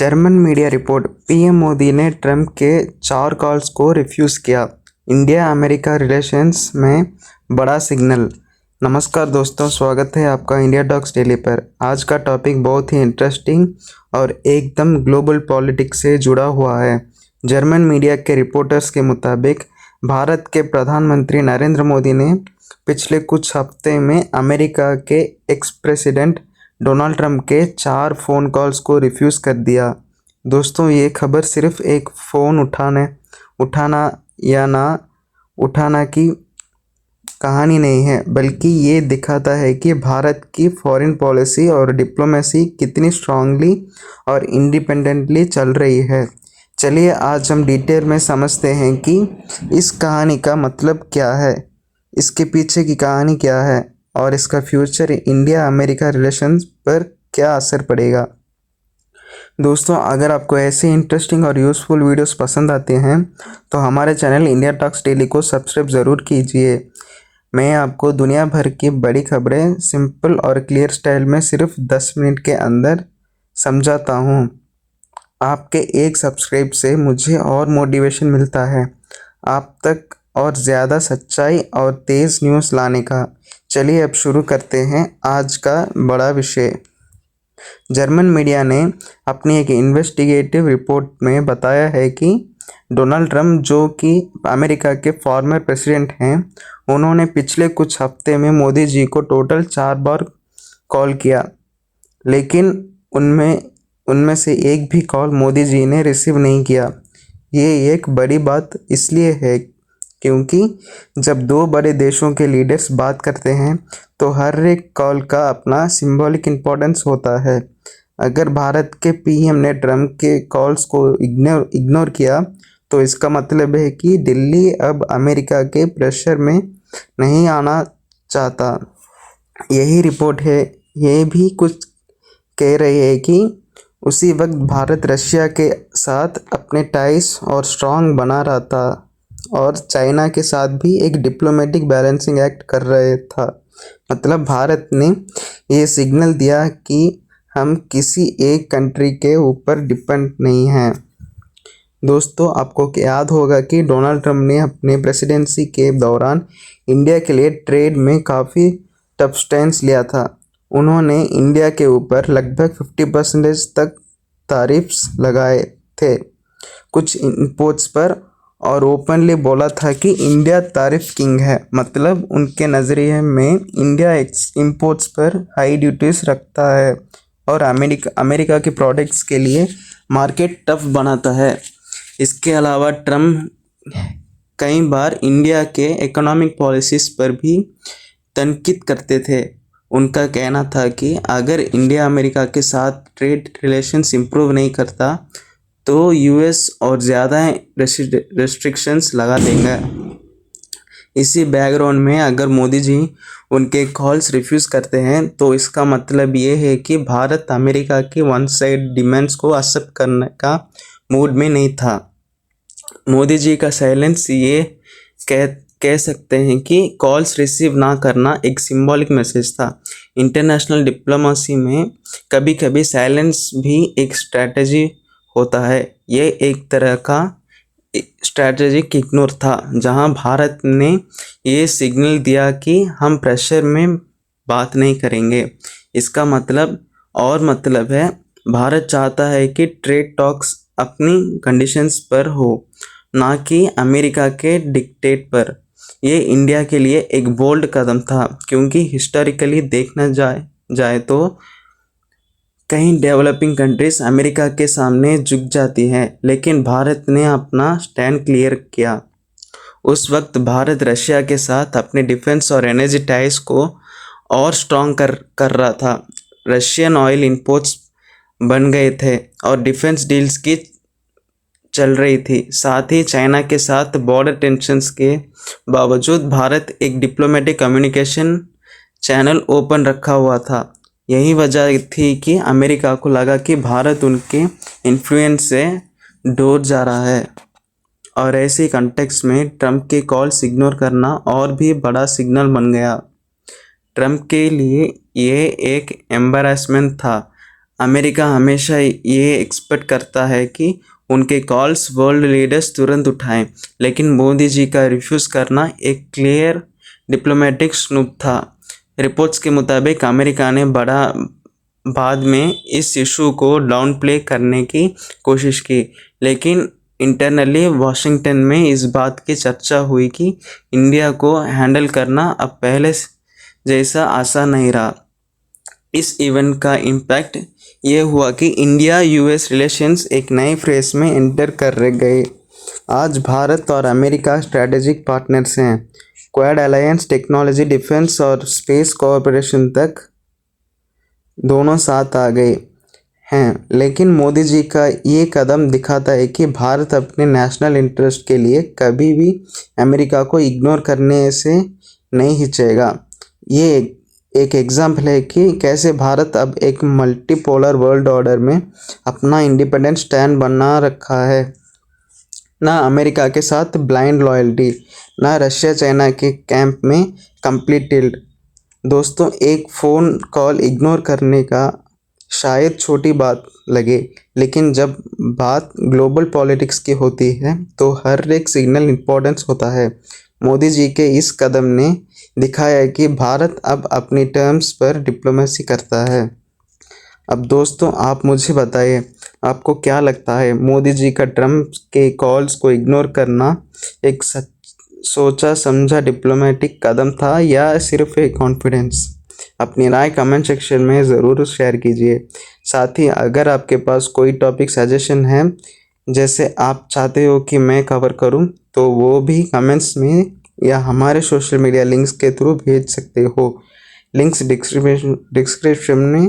German media report, PM Modi ने Trump के 4 calls को रिफ्यूज़ किया। इंडिया अमेरिका रिलेशंस में बड़ा सिग्नल। नमस्कार दोस्तों, स्वागत है आपका इंडिया टॉक्स डेली पर। आज का टॉपिक बहुत ही इंटरेस्टिंग और एकदम ग्लोबल पॉलिटिक्स से जुड़ा हुआ है। जर्मन मीडिया के रिपोर्टर्स के मुताबिक भारत के प्रधानमंत्री नरेंद्र मोदी ने पिछले कुछ हफ्ते में अमेरिका के एक्स प्रेसिडेंट डोनाल्ड ट्रंप के 4 फ़ोन कॉल्स को रिफ्यूज़ कर दिया। दोस्तों, ये खबर सिर्फ एक फ़ोन उठाना या ना उठाना की कहानी नहीं है, बल्कि ये दिखाता है कि भारत की फॉरेन पॉलिसी और डिप्लोमेसी कितनी स्ट्रांगली और इंडिपेंडेंटली चल रही है। चलिए आज हम डिटेल में समझते हैं कि इस कहानी का मतलब क्या है, इसके पीछे की कहानी क्या है और इसका फ्यूचर इंडिया अमेरिका रिलेशंस पर क्या असर पड़ेगा। दोस्तों, अगर आपको ऐसे इंटरेस्टिंग और यूज़फुल वीडियोस पसंद आते हैं तो हमारे चैनल इंडिया टॉक्स डेली को सब्सक्राइब ज़रूर कीजिए। मैं आपको दुनिया भर की बड़ी खबरें सिंपल और क्लियर स्टाइल में सिर्फ 10 मिनट के अंदर समझाता हूँ। आपके एक सब्सक्राइब से मुझे और मोटिवेशन मिलता है आप तक और ज़्यादा सच्चाई और तेज़ न्यूज़ लाने का। चलिए अब शुरू करते हैं आज का बड़ा विषय। जर्मन मीडिया ने अपनी एक इन्वेस्टिगेटिव रिपोर्ट में बताया है कि डोनाल्ड ट्रंप, जो कि अमेरिका के फॉर्मर प्रेसिडेंट हैं, उन्होंने पिछले कुछ हफ्ते में मोदी जी को टोटल 4 बार कॉल किया, लेकिन उनमें से एक भी कॉल मोदी जी ने रिसीव नहीं किया। ये एक बड़ी बात इसलिए है क्योंकि जब 2 बड़े देशों के लीडर्स बात करते हैं तो हर एक कॉल का अपना सिंबॉलिक इम्पोर्टेंस होता है। अगर भारत के पीएम ने ट्रंप के कॉल्स को इग्नोर किया तो इसका मतलब है कि दिल्ली अब अमेरिका के प्रेशर में नहीं आना चाहता। यही रिपोर्ट है, ये भी कुछ कह रही है कि उसी वक्त भारत रशिया के साथ अपने टाइज और स्ट्रॉन्ग बना रहा था और चाइना के साथ भी एक डिप्लोमेटिक बैलेंसिंग एक्ट कर रहे था। मतलब भारत ने ये सिग्नल दिया कि हम किसी एक कंट्री के ऊपर डिपेंड नहीं हैं। दोस्तों, आपको याद होगा कि डोनाल्ड ट्रंप ने अपने प्रेसिडेंसी के दौरान इंडिया के लिए ट्रेड में काफ़ी टफ स्टैंड लिया था। उन्होंने इंडिया के ऊपर लगभग 50% तक तारीफ्स लगाए थे कुछ इनपुट्स पर और ओपनली बोला था कि इंडिया तारीफ किंग है। मतलब उनके नज़रिए में इंडिया इंपोर्ट्स पर हाई ड्यूटीज रखता है और अमेरिका के प्रोडक्ट्स के लिए मार्केट टफ बनाता है। इसके अलावा ट्रंप कई बार इंडिया के इकोनॉमिक पॉलिसीज़ पर भी तनकीद करते थे। उनका कहना था कि अगर इंडिया अमेरिका के साथ ट्रेड रिलेशंस इम्प्रूव नहीं करता तो यूएस और ज़्यादा रेस्ट्रिक्शंस लगा देंगे। इसी बैकग्राउंड में अगर मोदी जी उनके कॉल्स रिफ्यूज़ करते हैं तो इसका मतलब ये है कि भारत अमेरिका की वन साइड डिमांड्स को एक्सेप्ट करने का मूड में नहीं था। मोदी जी का साइलेंस ये कह सकते हैं कि कॉल्स रिसीव ना करना एक सिंबॉलिक मैसेज था। इंटरनेशनल डिप्लोमेसी में कभी कभी साइलेंस भी एक स्ट्रैटेजी होता है। ये एक तरह का स्ट्रैटेजिक इग्नोर था, जहां भारत ने ये सिग्नल दिया कि हम प्रेशर में बात नहीं करेंगे। इसका मतलब है भारत चाहता है कि ट्रेड टॉक्स अपनी कंडीशंस पर हो, ना कि अमेरिका के डिक्टेट पर। ये इंडिया के लिए एक बोल्ड कदम था क्योंकि हिस्टोरिकली देखना जाए तो कई डेवलपिंग कंट्रीज अमेरिका के सामने झुक जाती हैं, लेकिन भारत ने अपना स्टैंड क्लियर किया। उस वक्त भारत रशिया के साथ अपने डिफेंस और एनर्जी टाइज को और स्ट्रॉन्ग कर रहा था। रशियन ऑयल इंपोर्ट्स बन गए थे और डिफेंस डील्स की चल रही थी। साथ ही चाइना के साथ बॉर्डर टेंशन्स के बावजूद भारत एक डिप्लोमेटिक कम्युनिकेशन चैनल ओपन रखा हुआ था। यही वजह थी कि अमेरिका को लगा कि भारत उनके इन्फ्लुएंस से दूर जा रहा है और ऐसे कॉन्टेक्स्ट में ट्रंप के कॉल्स इग्नोर करना और भी बड़ा सिग्नल बन गया। ट्रंप के लिए ये एक एम्बैरेसमेंट था। अमेरिका हमेशा ये एक्सपेक्ट करता है कि उनके कॉल्स वर्ल्ड लीडर्स तुरंत उठाएं, लेकिन मोदी जी का रिफ्यूज़ करना एक क्लियर डिप्लोमेटिक स्नूप था। रिपोर्ट्स के मुताबिक अमेरिका ने बाद में इस इशू को डाउन प्ले करने की कोशिश की, लेकिन इंटरनली वाशिंगटन में इस बात की चर्चा हुई कि इंडिया को हैंडल करना अब पहले जैसा आसान नहीं रहा। इस इवेंट का इम्पैक्ट ये हुआ कि इंडिया यूएस रिलेशंस एक नए फेज में एंटर कर गए। आज भारत और अमेरिका स्ट्रेटेजिक पार्टनर्स हैं। क्वाड अलायंस टेक्नोलॉजी, डिफेंस और स्पेस कोऑपरेशन तक दोनों साथ आ गए हैं। लेकिन मोदी जी का ये कदम दिखाता है कि भारत अपने नेशनल इंटरेस्ट के लिए कभी भी अमेरिका को इग्नोर करने से नहीं हिचेगा। ये एक एग्जाम्पल है कि कैसे भारत अब एक मल्टीपोलर वर्ल्ड ऑर्डर में अपना इंडिपेंडेंट स्टैंड बना रखा है। ना अमेरिका के साथ ब्लाइंड लॉयल्टी, ना रशिया चाइना के कैंप में कंप्लीट टिल्ट। दोस्तों, एक फ़ोन कॉल इग्नोर करने का शायद छोटी बात लगे, लेकिन जब बात ग्लोबल पॉलिटिक्स की होती है तो हर एक सिग्नल इम्पोर्टेंस होता है। मोदी जी के इस कदम ने दिखाया है कि भारत अब अपनी टर्म्स पर डिप्लोमेसी करता है। अब दोस्तों, आप मुझे बताइए, आपको क्या लगता है, मोदी जी का ट्रम्प के कॉल्स को इग्नोर करना एक सोचा समझा डिप्लोमेटिक कदम था या सिर्फ एक कॉन्फिडेंस? अपनी राय कमेंट सेक्शन में ज़रूर शेयर कीजिए। साथ ही अगर आपके पास कोई टॉपिक सजेशन है जैसे आप चाहते हो कि मैं कवर करूं, तो वो भी कमेंट्स में या हमारे सोशल मीडिया लिंक्स के थ्रू भेज सकते हो। लिंक्स डिस्क्रिप्शन में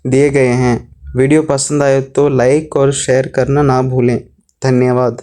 दिए गए हैं। वीडियो पसंद आए तो लाइक और शेयर करना ना भूलें। धन्यवाद।